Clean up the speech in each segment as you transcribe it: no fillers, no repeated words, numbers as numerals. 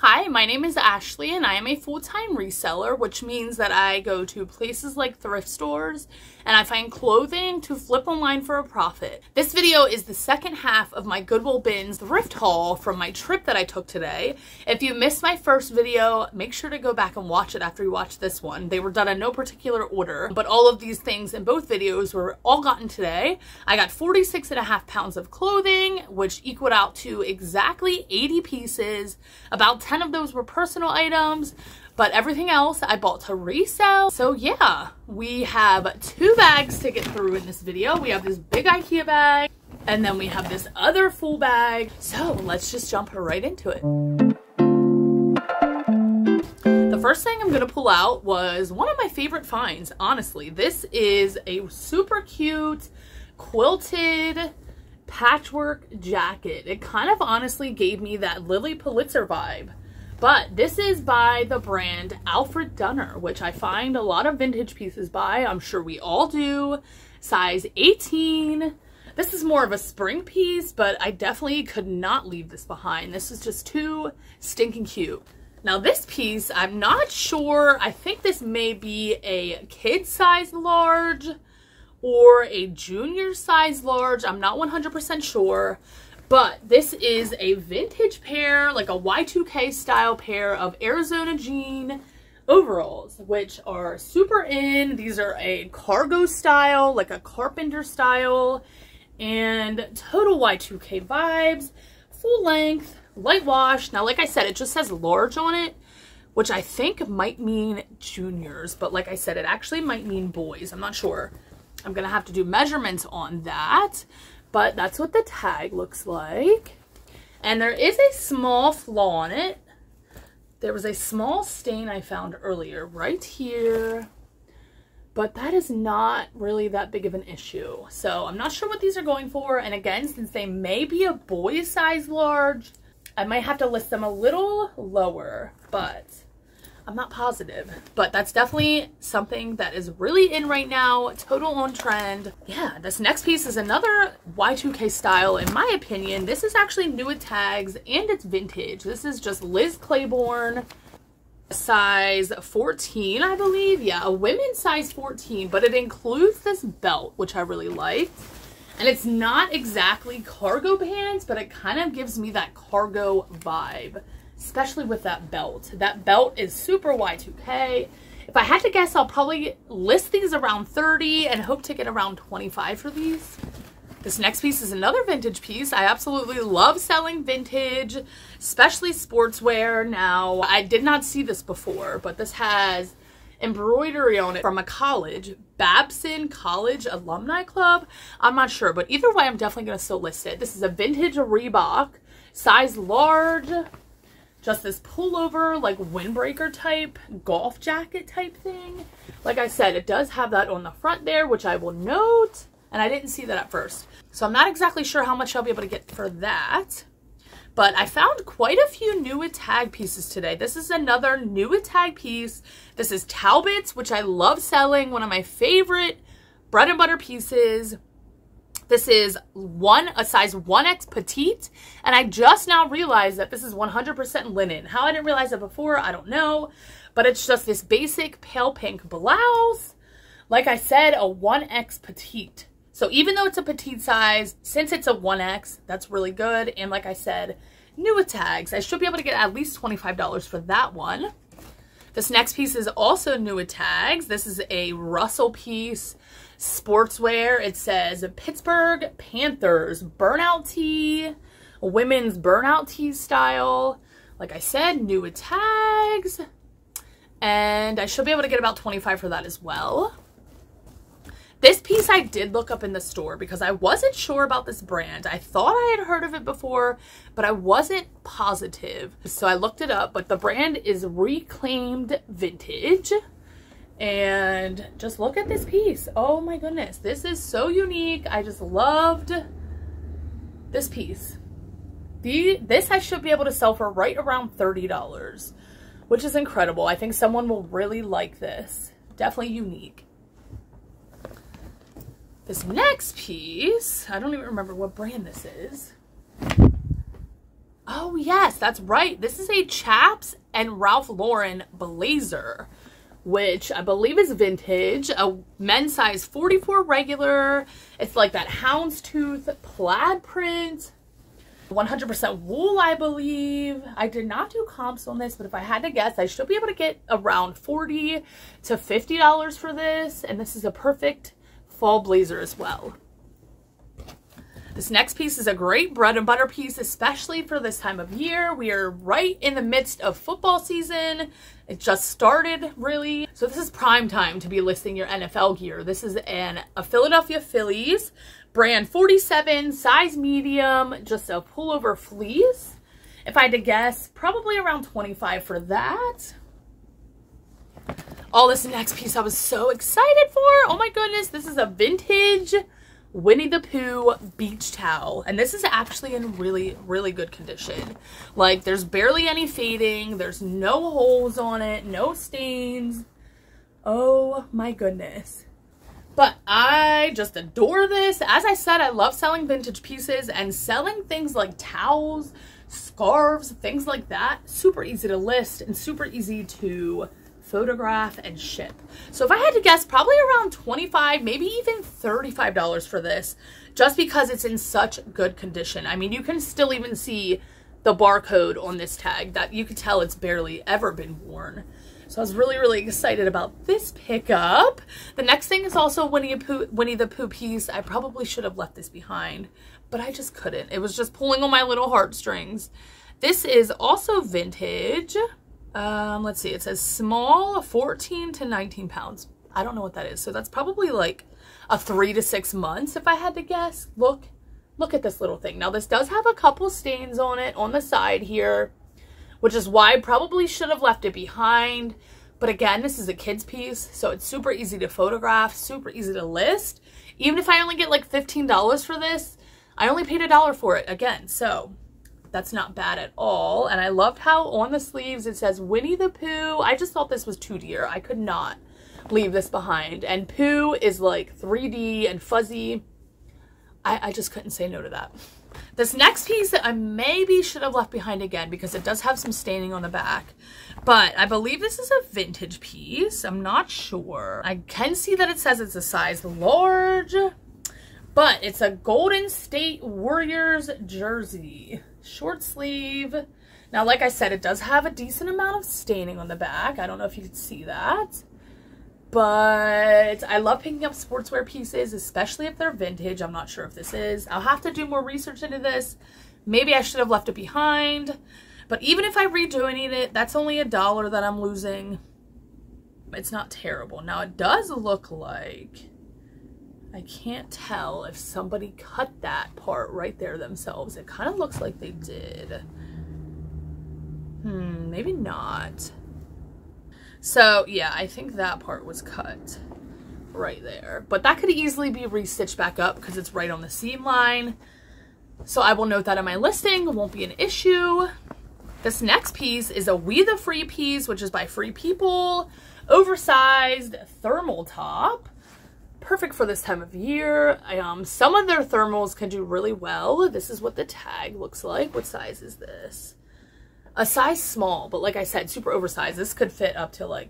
Hi, my name is Ashley and I am a full-time reseller, which means that I go to places like thrift stores and I find clothing to flip online for a profit. This video is the second half of my Goodwill Bins thrift haul from my trip that I took today. If you missed my first video, make sure to go back and watch it after you watch this one. They were done in no particular order, but all of these things in both videos were all gotten today. I got 46.5 pounds of clothing, which equaled out to exactly 80 pieces. About 10 of those were personal items, but everything else I bought to resell. So yeah, we have two bags to get through in this video. We have this big IKEA bag, and then we have this other full bag. So let's just jump right into it. The first thing I'm gonna pull out was one of my favorite finds, honestly. This is a super cute quilted patchwork jacket. It kind of honestly gave me that Lily Pulitzer vibe. But this is by the brand Alfred Dunner, which I find a lot of vintage pieces by. I'm sure we all do. Size 18. This is more of a spring piece, but I definitely could not leave this behind. This is just too stinking cute. Now this piece, I'm not sure. I think this may be a kid size large or a junior size large. I'm not 100% sure. But this is a vintage pair, like a Y2K style pair of Arizona jean overalls, which are super in. These are a cargo style, like a carpenter style, and total Y2K vibes, full length, light wash. Now, like I said, it just says large on it, which I think might mean juniors, but like I said, it actually might mean boys. I'm not sure. I'm gonna have to do measurements on that. But that's what the tag looks like. And there is a small flaw on it. There was a small stain I found earlier right here. But that is not really that big of an issue. So I'm not sure what these are going for. And again, since they may be a boy size large, I might have to list them a little lower. But I'm not positive, but that's definitely something that is really in right now, total on trend. Yeah, this next piece is another Y2K style, in my opinion. This is actually new with tags and it's vintage. This is just Liz Claiborne, size 14, I believe. Yeah, a women's size 14, but it includes this belt, which I really liked. And it's not exactly cargo pants, but it kind of gives me that cargo vibe, especially with that belt. That belt is super Y2K. If I had to guess, I'll probably list these around 30 and hope to get around 25 for these. This next piece is another vintage piece. I absolutely love selling vintage, especially sportswear. Now, I did not see this before, but this has embroidery on it from a college, Babson College Alumni Club. I'm not sure, but either way, I'm definitely going to still list it. This is a vintage Reebok, size large. Just this pullover, like windbreaker type, golf jacket type thing. Like I said, it does have that on the front there, which I will note. And I didn't see that at first. So I'm not exactly sure how much I'll be able to get for that. But I found quite a few new with tag pieces today. This is another new with tag piece. This is Talbot's, which I love selling. One of my favorite bread and butter pieces. This is a size 1X petite, and I just now realized that this is 100% linen. How I didn't realize that before, I don't know, but it's just this basic pale pink blouse. Like I said, a 1X petite. So even though it's a petite size, since it's a 1X, that's really good. And like I said, new with tags. I should be able to get at least $25 for that one. This next piece is also new with tags. This is a Russell piece. Sportswear. It says Pittsburgh Panthers burnout tee, women's burnout tee style. Like I said, new with tags, and I should be able to get about 25 for that as well. This piece I did look up in the store because I wasn't sure about this brand. I thought I had heard of it before, but I wasn't positive. So I looked it up, but the brand is Reclaimed Vintage. And just look at this piece. Oh my goodness. This is so unique. I just loved this piece. This I should be able to sell for right around $30, which is incredible. I think someone will really like this. Definitely unique. This next piece, I don't even remember what brand this is. Oh yes, that's right. This is a Chaps and Ralph Lauren blazer, which I believe is vintage, a men's size 44 regular. It's like that houndstooth plaid print, 100% wool, I believe. I did not do comps on this, but if I had to guess, I should be able to get around $40 to $50 for this. And this is a perfect fall blazer as well. This next piece is a great bread and butter piece, especially for this time of year. We are right in the midst of football season. It just started, really. So this is prime time to be listing your NFL gear. This is a Philadelphia Phillies, brand 47, size medium, just a pullover fleece. If I had to guess, probably around $25 for that. Oh, this next piece I was so excited for. Oh my goodness, this is a vintage Winnie the Pooh beach towel, and this is actually in really, really good condition. Like, there's barely any fading, there's no holes on it, no stains. Oh my goodness. But I just adore this. As I said, I love selling vintage pieces, and selling things like towels, scarves, things like that, super easy to list and super easy to photograph and ship. So if I had to guess, probably around $25, maybe even $35 for this, just because it's in such good condition. I mean, you can still even see the barcode on this tag that you can tell it's barely ever been worn. So I was really, really excited about this pickup. The next thing is also Winnie the Pooh piece. I probably should have left this behind, but I just couldn't. It was just pulling on my little heartstrings. This is also vintage. Let's see, it says small, 14 to 19 pounds. I don't know what that is. So that's probably like a 3 to 6 months if I had to guess. Look at this little thing. Now this does have a couple stains on it on the side here, which is why I probably should have left it behind. But again, this is a kid's piece, so it's super easy to photograph, super easy to list. Even if I only get like $15 for this, I only paid $1 for it again. So that's not bad at all. And I loved how on the sleeves it says Winnie the Pooh. I just thought this was too dear. I could not leave this behind. And Pooh is like 3D and fuzzy. I just couldn't say no to that. This next piece I maybe should have left behind again because it does have some staining on the back. But I believe this is a vintage piece. I'm not sure. I can see that it says it's a size large. But it's a Golden State Warriors jersey. Short sleeve. Now, like I said, it does have a decent amount of staining on the back. I don't know if you can see that. But I love picking up sportswear pieces, especially if they're vintage. I'm not sure if this is. I'll have to do more research into this. Maybe I should have left it behind. But even if I redo it, that's only $1 that I'm losing. It's not terrible. Now, it does look like, I can't tell if somebody cut that part right there themselves. It kind of looks like they did. Maybe not. So yeah, I think that part was cut right there. But that could easily be restitched back up because it's right on the seam line. So I will note that in my listing. It won't be an issue. This next piece is a We the Free piece, which is by Free People. Oversized thermal top. Perfect for this time of year. Some of their thermals can do really well. This is what the tag looks like. What size is this? A size small, but like I said, super oversized. This could fit up to like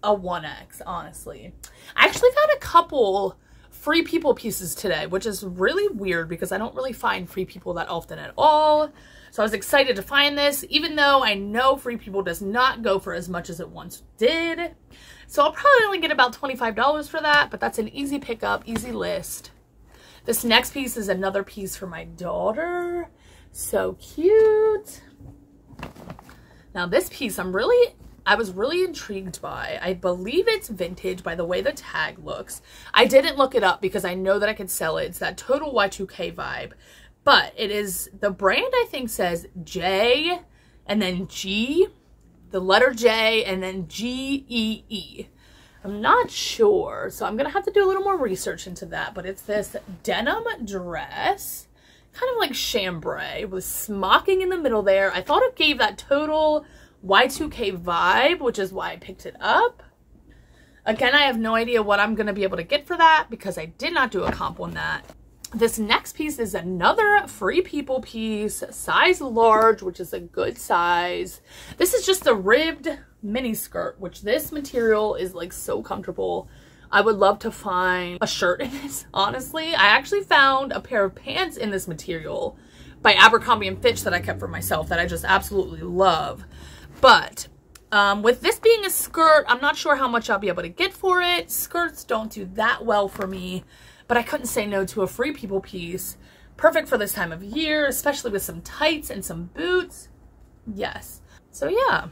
a 1X, honestly. I actually found a couple Free People pieces today, which is really weird because I don't really find Free People that often at all. So I was excited to find this, even though I know Free People does not go for as much as it once did. So I'll probably only get about $25 for that, but that's an easy pickup, easy list. This next piece is another piece for my daughter. So cute. Now this piece I was really intrigued by. I believe it's vintage by the way the tag looks. I didn't look it up because I know that I could sell it. It's that total Y2K vibe. But it is, the brand I think says J and then G. The letter J and then G-E-E. I'm not sure, so I'm gonna have to do a little more research into that, but it's this denim dress, kind of like chambray, with smocking in the middle there. I thought it gave that total Y2K vibe, which is why I picked it up. Again, I have no idea what I'm gonna be able to get for that because I did not do a comp on that. This next piece is another Free People piece, size large, which is a good size. This is just a ribbed mini skirt, which this material is like so comfortable. I would love to find a shirt in this, honestly. I actually found a pair of pants in this material by Abercrombie & Fitch that I kept for myself that I just absolutely love. But with this being a skirt, I'm not sure how much I'll be able to get for it. Skirts don't do that well for me. But I couldn't say no to a Free People piece. Perfect for this time of year, especially with some tights and some boots. Yes. So yeah.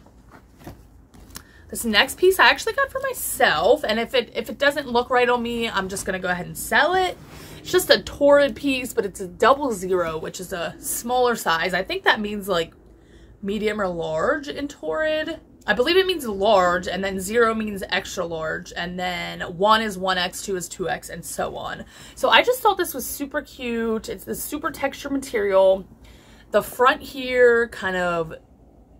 This next piece I actually got for myself. And if it doesn't look right on me, I'm just going to go ahead and sell it. It's just a Torrid piece, but it's a 00, which is a smaller size. I think that means like medium or large in Torrid. I believe it means large, and then 0 means extra large, and then 1 is 1X, 2 is 2X, and so on. So I just thought this was super cute. It's this super texture material. The front here kind of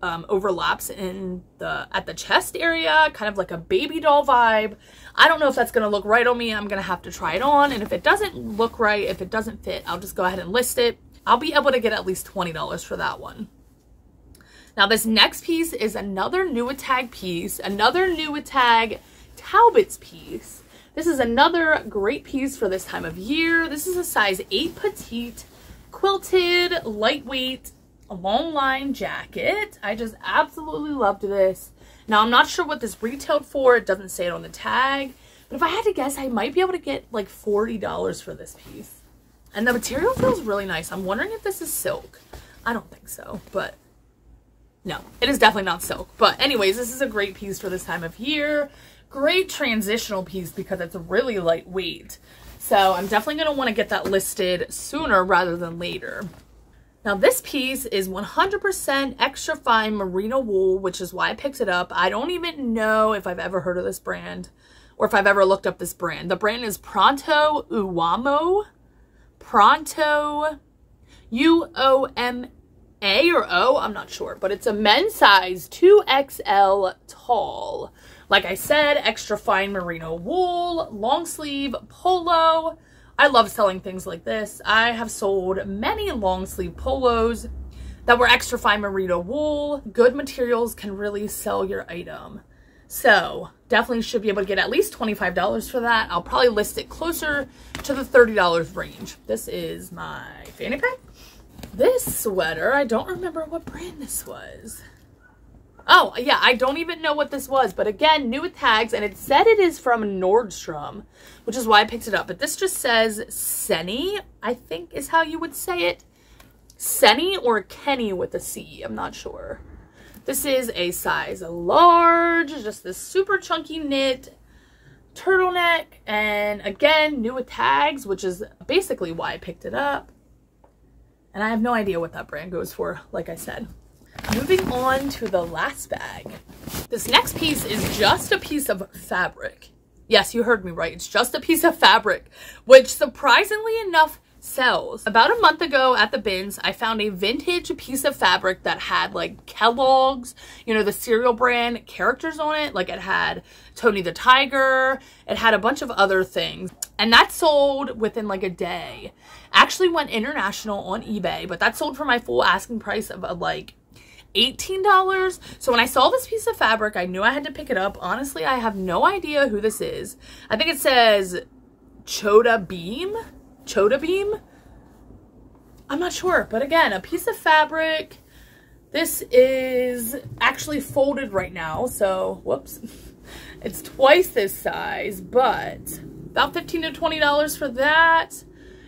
overlaps in at the chest area, kind of like a baby doll vibe. I don't know if that's going to look right on me. I'm going to have to try it on, and if it doesn't look right, if it doesn't fit, I'll just go ahead and list it. I'll be able to get at least $20 for that one. Now this next piece is another Nuitag piece, another Nuitag Talbot's piece. This is another great piece for this time of year. This is a size 8 petite, quilted, lightweight, long line jacket. I just absolutely loved this. Now I'm not sure what this retailed for. It doesn't say it on the tag. But if I had to guess, I might be able to get like $40 for this piece. And the material feels really nice. I'm wondering if this is silk. I don't think so, but... no, it is definitely not silk. But anyways, this is a great piece for this time of year. Great transitional piece because it's really lightweight. So I'm definitely going to want to get that listed sooner rather than later. Now this piece is 100% extra fine merino wool, which is why I picked it up. I don't even know if I've ever heard of this brand or if I've ever looked up this brand. The brand is Pronto Uomo. Pronto U-O-M-A or O, I'm not sure, but it's a men's size 2XL tall. Like I said, extra fine merino wool, long sleeve polo. I love selling things like this. I have sold many long sleeve polos that were extra fine merino wool. Good materials can really sell your item. So definitely should be able to get at least $25 for that. I'll probably list it closer to the $30 range. This is my fanny pack. This sweater, I don't remember what brand this was. Oh, yeah, I don't even know what this was. But again, new with tags, and it said it is from Nordstrom, which is why I picked it up. But this just says Senny, I think is how you would say it. Senny or Kenny with a C, I'm not sure. This is a size large, just this super chunky knit turtleneck. And again, new with tags, which is basically why I picked it up. And I have no idea what that brand goes for, like I said. Moving on to the last bag. This next piece is just a piece of fabric. Yes, you heard me right. It's just a piece of fabric, which surprisingly enough sells. About a month ago at the bins, I found a vintage piece of fabric that had like Kellogg's, you know, the cereal brand characters on it. Like it had Tony the Tiger. It had a bunch of other things. And that sold within like a day. Actually went international on eBay, but that sold for my full asking price of like $18. So when I saw this piece of fabric, I knew I had to pick it up. Honestly, I have no idea who this is. I think it says Choda Beam. Choda Beam? I'm not sure. But again, a piece of fabric. This is actually folded right now. So, whoops. It's twice this size, but about $15 to $20 for that.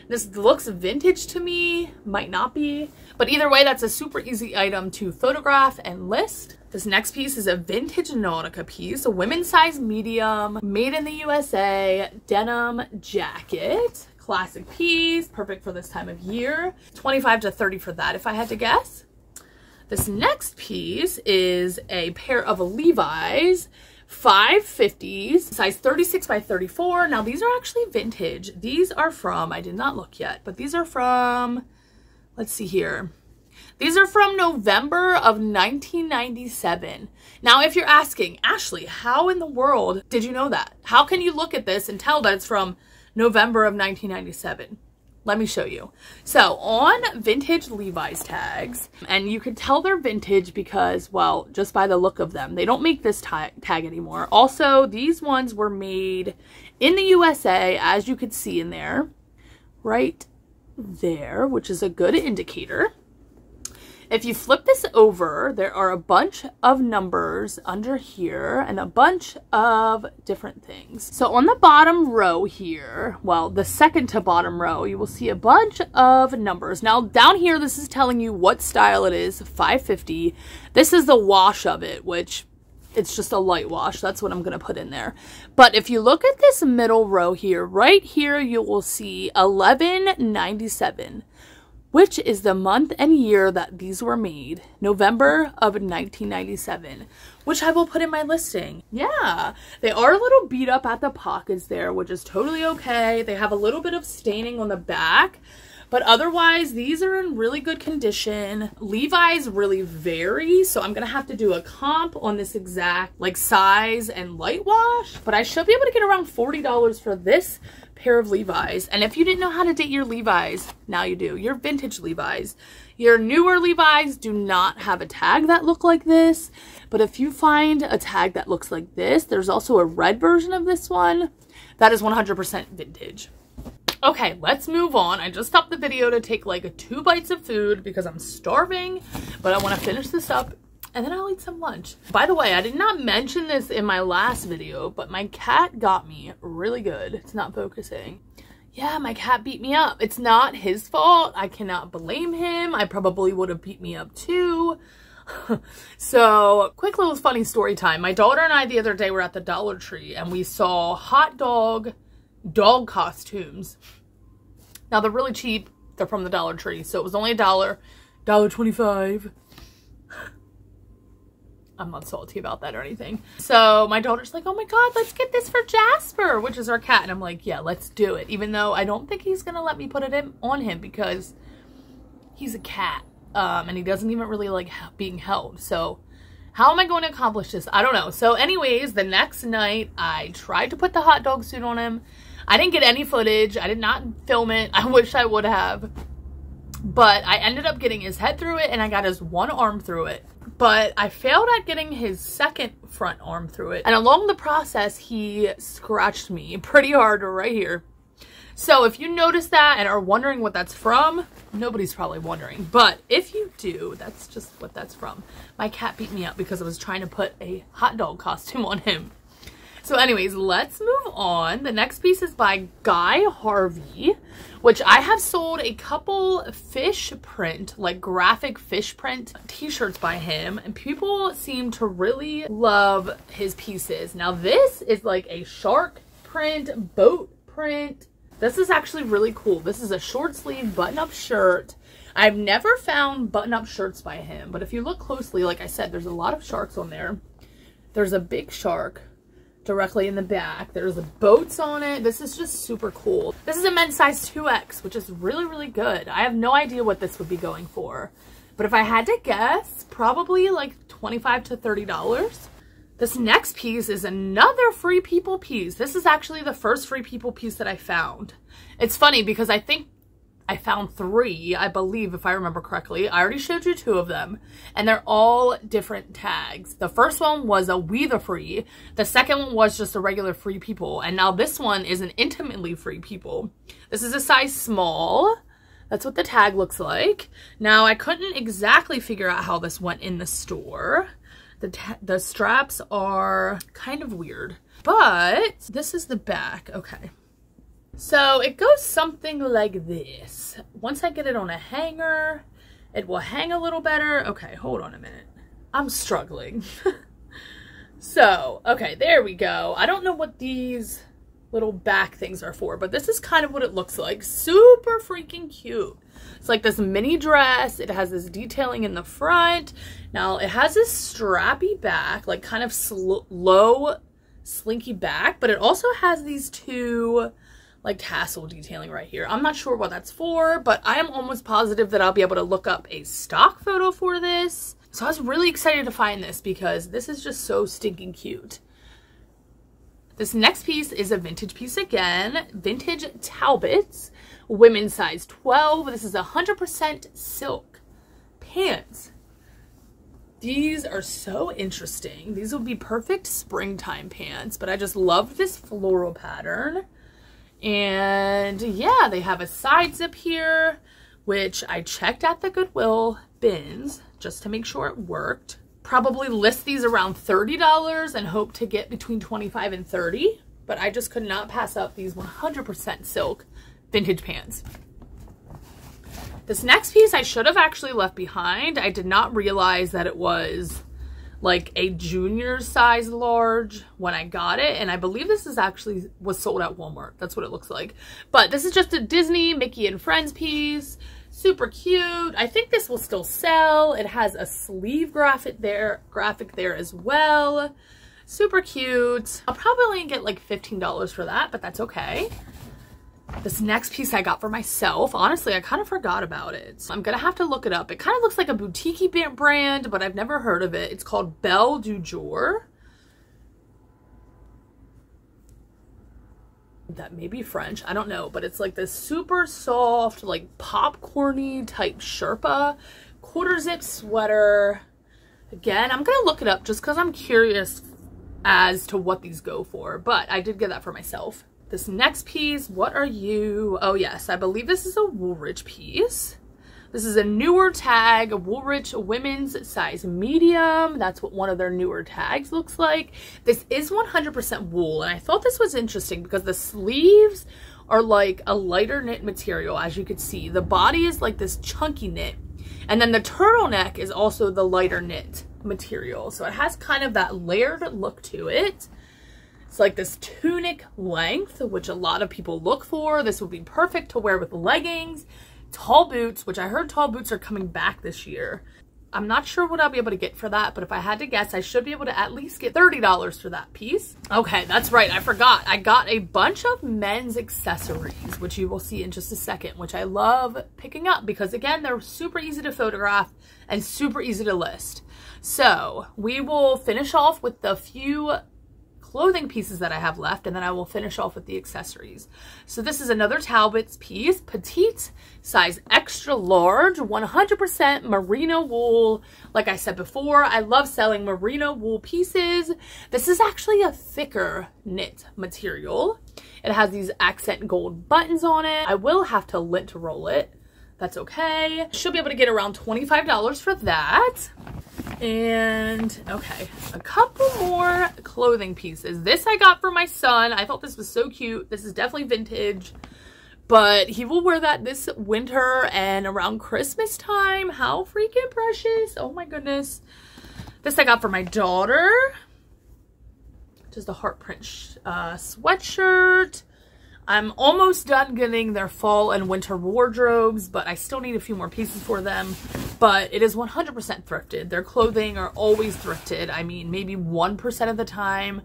This looks vintage to me. Might not be. But either way, that's a super easy item to photograph and list. This next piece is a vintage Nautica piece, a women's size medium, made in the USA, denim jacket. Classic piece, perfect for this time of year. 25 to 30 for that if I had to guess. This next piece is a pair of Levi's 550s, size 36 by 34. Now these are actually vintage. These are from, I did not look yet, but these are from, let's see here. These are from November of 1997. Now, if you're asking, Ashley, how in the world did you know that? How can you look at this and tell that it's from November of 1997? Let me show you. So on vintage Levi's tags, and you can tell they're vintage because, well, just by the look of them, they don't make this tag anymore. Also, these ones were made in the USA, as you could see in there, right there, which is a good indicator. If you flip this over, there are a bunch of numbers under here and a bunch of different things. So on the bottom row here, well, the second to bottom row, you will see a bunch of numbers. Now down here, this is telling you what style it is, 550. This is the wash of it, which it's just a light wash. That's what I'm going to put in there. But if you look at this middle row here, right here, you will see 1197. Which is the month and year that these were made, November of 1997, which I will put in my listing. Yeah, they are a little beat up at the pockets there, which is totally okay. They have a little bit of staining on the back, but otherwise these are in really good condition. Levi's really vary, so I'm gonna have to do a comp on this exact like size and light wash, but I should be able to get around $40 for this pair of Levi's. And if you didn't know how to date your Levi's, now you do. Your vintage Levi's. Your newer Levi's do not have a tag that look like this, but if you find a tag that looks like this, there's also a red version of this one that is 100% vintage. Okay, let's move on. I just stopped the video to take like 2 bites of food because I'm starving, but I want to finish this up and then I'll eat some lunch. By the way, I did not mention this in my last video, but my cat got me really good. It's not focusing. Yeah, my cat beat me up. It's not his fault. I cannot blame him. I probably would have beat me up too. So, quick little funny story time. My daughter and I the other day were at the Dollar Tree and we saw hot dog costumes. Now, they're really cheap. They're from the Dollar Tree, so it was only $1, $1.25. I'm not salty about that or anything. So my daughter's like, oh my God, let's get this for Jasper, which is our cat. And I'm like, yeah, let's do it. Even though I don't think he's gonna let me put it on him because he's a cat. And he doesn't even really like being held. So how am I going to accomplish this? I don't know. So anyways, the next night I tried to put the hot dog suit on him. I didn't get any footage. I did not film it. I wish I would have. But I ended up getting his head through it and I got his one arm through it. But I failed at getting his second front arm through it. And along the process, he scratched me pretty hard right here. So if you notice that and are wondering what that's from, nobody's probably wondering. But if you do, that's just what that's from. My cat beat me up because I was trying to put a hot dog costume on him. So anyways, let's move on. The next piece is by Guy Harvey, which I have sold a couple fish print, like graphic fish print t-shirts by him, and people seem to really love his pieces. Now this is like a shark print, boat print. This is actually really cool. This is a short sleeve button-up shirt. I've never found button-up shirts by him, but if you look closely, like I said, there's a lot of sharks on there. There's a big shark directly in the back. There's boats on it. This is just super cool. This is a men's size 2X, which is really, really good. I have no idea what this would be going for, but if I had to guess, probably like $25 to $30. This next piece is another Free People piece. This is actually the first Free People piece that I found. It's funny because I think I found 3, I believe, if I remember correctly. I already showed you 2 of them, and they're all different tags. The first one was a We the Free. The second one was just a regular Free People, and now this one is an Intimately Free People. This is a size small. That's what the tag looks like. Now, I couldn't exactly figure out how this went in the store. The straps are kind of weird, but this is the back. Okay. So it goes something like this. Once I get it on a hanger, it will hang a little better. Okay, hold on a minute. I'm struggling. So, okay, there we go. I don't know what these little back things are for, but this is kind of what it looks like. Super freaking cute. It's like this mini dress. It has this detailing in the front. Now, it has this strappy back, like kind of low, slinky back, but it also has these 2 like tassel detailing right here. I'm not sure what that's for, but I am almost positive that I'll be able to look up a stock photo for this. So I was really excited to find this because this is just so stinking cute. This next piece is a vintage piece again, Vintage Talbots, women's size 12. This is 100% silk pants. These are so interesting. These would be perfect springtime pants, but I just love this floral pattern. And yeah, they have a side zip here, which I checked at the Goodwill bins just to make sure it worked. Probably list these around $30 and hope to get between $25 and $30, but I just could not pass up these 100% silk vintage pants. This next piece I should have actually left behind. I did not realize that it was like a junior size large when I got it, and I believe this is actually was sold at Walmart. That's what it looks like. But this is just a Disney Mickey and Friends piece. Super cute. I think this will still sell. It has a sleeve graphic there as well. Super cute. I'll probably get like $15 for that, but that's okay. This next piece I got for myself, honestly, I kind of forgot about it. So I'm going to have to look it up. It kind of looks like a boutique brand, but I've never heard of it. It's called Belle du Jour. That may be French. I don't know, but it's like this super soft, like popcorny type Sherpa quarter zip sweater. Again, I'm going to look it up just because I'm curious as to what these go for, but I did get that for myself. This next piece, what are you? Oh yes, I believe this is a Woolrich piece. This is a newer tag, a Woolrich women's size medium. That's what one of their newer tags looks like. This is 100% wool, and I thought this was interesting because the sleeves are like a lighter knit material, as you can see. The body is like this chunky knit, and then the turtleneck is also the lighter knit material. So it has kind of that layered look to it. It's like this tunic length, which a lot of people look for. This would be perfect to wear with leggings, tall boots, which I heard tall boots are coming back this year. I'm not sure what I'll be able to get for that, but if I had to guess, I should be able to at least get $30 for that piece. Okay, that's right. I forgot. I got a bunch of men's accessories, which you will see in just a second, which I love picking up because, again, they're super easy to photograph and super easy to list. So we will finish off with the few clothing pieces that I have left, and then I will finish off with the accessories. So this is another Talbot's piece, petite, size extra large, 100% merino wool. Like I said before, I love selling merino wool pieces. This is actually a thicker knit material. It has these accent gold buttons on it. I will have to lint roll it. That's okay. Should be able to get around $25 for that. And okay, a couple more clothing pieces. This I got for my son. I thought this was so cute. This is definitely vintage, but he will wear that this winter and around Christmas time. How freaking precious. Oh my goodness. This I got for my daughter. Just a heart print sweatshirt. I'm almost done getting their fall and winter wardrobes, but I still need a few more pieces for them. But it is 100% thrifted. Their clothing are always thrifted. I mean, maybe 1% of the time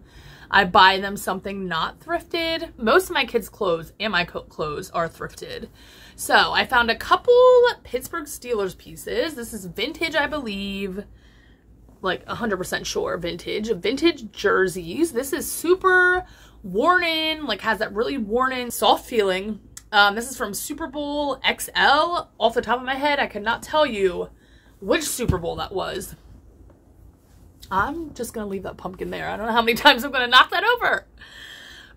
I buy them something not thrifted. Most of my kids' clothes and my clothes are thrifted. So I found a couple Pittsburgh Steelers pieces. This is vintage, I believe. Like 100% sure vintage. Vintage jerseys. This is super worn in, like has that really worn in soft feeling. This is from Super Bowl XL. Off the top of my head, I cannot tell you which Super Bowl that was. I'm just gonna leave that pumpkin there. I don't know how many times I'm gonna knock that over.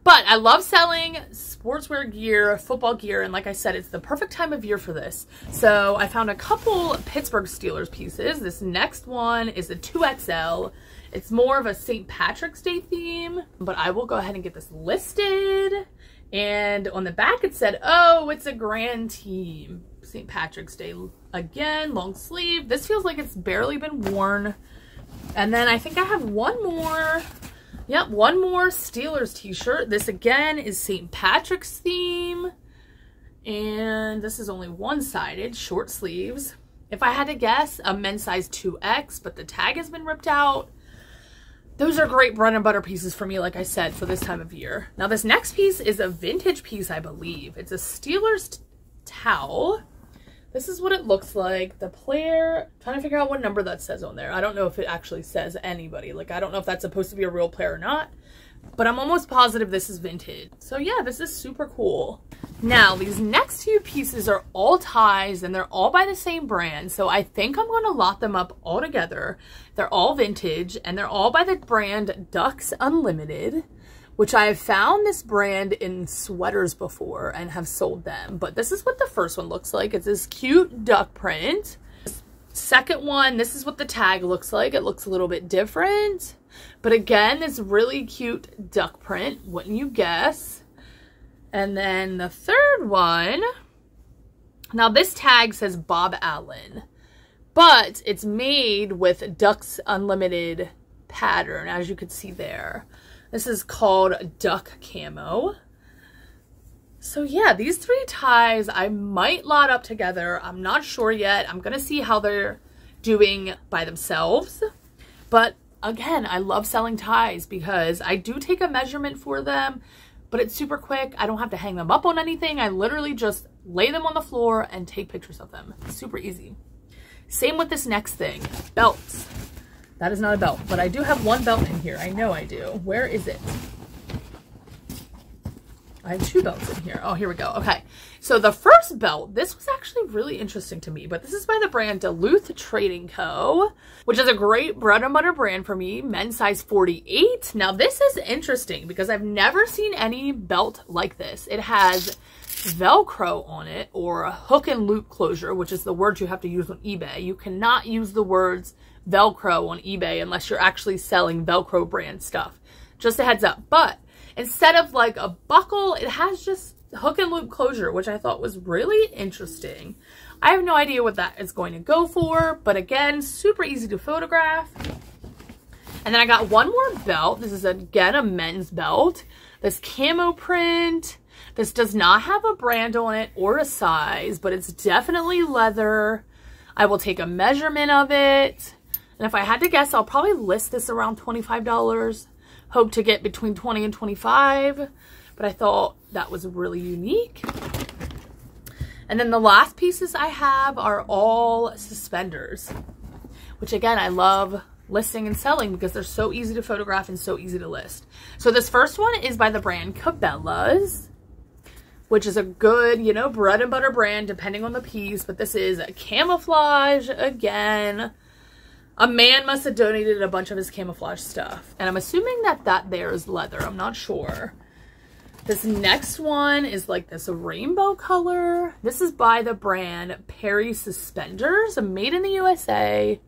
But I love selling sportswear gear, football gear, and like I said, it's the perfect time of year for this. So I found a couple Pittsburgh Steelers pieces. This next one is a 2XL. It's more of a St. Patrick's Day theme, but I will go ahead and get this listed. And on the back it said, oh, it's a grand team. St. Patrick's Day again, long sleeve. This feels like it's barely been worn. And then I think I have one more. Yep, one more Steelers t-shirt. This again is St. Patrick's theme. And this is only one-sided, short sleeves. If I had to guess, a men's size 2X, but the tag has been ripped out. Those are great bread and butter pieces for me, like I said, for this time of year. Now, this next piece is a vintage piece, I believe. It's a Steelers towel. This is what it looks like. The player, trying to figure out what number that says on there. I don't know if it actually says anybody. Like, I don't know if that's supposed to be a real player or not, but I'm almost positive this is vintage. So yeah, this is super cool. Now, these next few pieces are all ties and they're all by the same brand. So I think I'm going to lot them up all together. They're all vintage and they're all by the brand Ducks Unlimited, which I have found this brand in sweaters before and have sold them. But this is what the first one looks like. It's this cute duck print. Second one, this is what the tag looks like. It looks a little bit different. But again, this really cute duck print, wouldn't you guess? And then the third one, now this tag says Bob Allen, but it's made with Ducks Unlimited pattern, as you can see there. This is called Duck Camo. So yeah, these 3 ties I might lot up together. I'm not sure yet. I'm going to see how they're doing by themselves. But again, I love selling ties because I do take a measurement for them, but it's super quick. I don't have to hang them up on anything. I literally just lay them on the floor and take pictures of them. It's super easy. Same with this next thing, belts. That is not a belt, but I do have one belt in here. I know I do. Where is it? I have 2 belts in here. Oh, here we go. Okay. So the first belt, this was actually really interesting to me, but this is by the brand Duluth Trading Co., which is a great bread and butter brand for me, men's size 48. Now this is interesting because I've never seen any belt like this. It has Velcro on it, or a hook and loop closure, which is the word you have to use on eBay. You cannot use the words Velcro on eBay unless you're actually selling Velcro brand stuff. Just a heads up. But instead of like a buckle, it has just hook and loop closure, which I thought was really interesting. I have no idea what that is going to go for, but again, super easy to photograph. And then I got one more belt. This is again a men's belt. This camo print. This does not have a brand on it or a size, but it's definitely leather. I will take a measurement of it. And if I had to guess, I'll probably list this around $25. Hope to get between 20 and 25. But I thought that was really unique. And then the last pieces I have are all suspenders, which again, I love listing and selling because they're so easy to photograph and so easy to list. So this first one is by the brand Cabela's, which is a good, you know, bread and butter brand depending on the piece. But this is a camouflage again. A man must have donated a bunch of his camouflage stuff. And I'm assuming that that there is leather. I'm not sure. This next one is like this rainbow color. This is by the brand Perry Suspenders, made in the USA.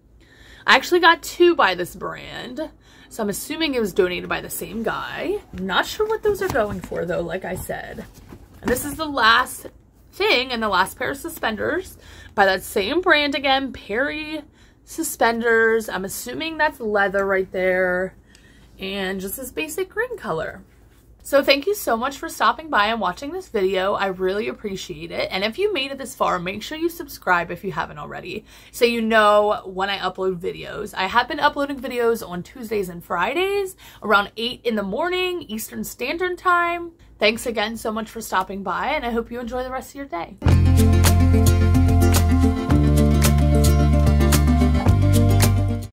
I actually got 2 by this brand. So I'm assuming it was donated by the same guy. I'm not sure what those are going for though, like I said. And this is the last thing and the last pair of suspenders by that same brand again, Perry Suspenders. I'm assuming that's leather right there, and just this basic green color. So thank you so much for stopping by and watching this video. I really appreciate it. And if you made it this far, make sure you subscribe if you haven't already, so you know when I upload videos. I have been uploading videos on Tuesdays and Fridays around 8 in the morning Eastern Standard Time. Thanks again so much for stopping by, and I hope you enjoy the rest of your day.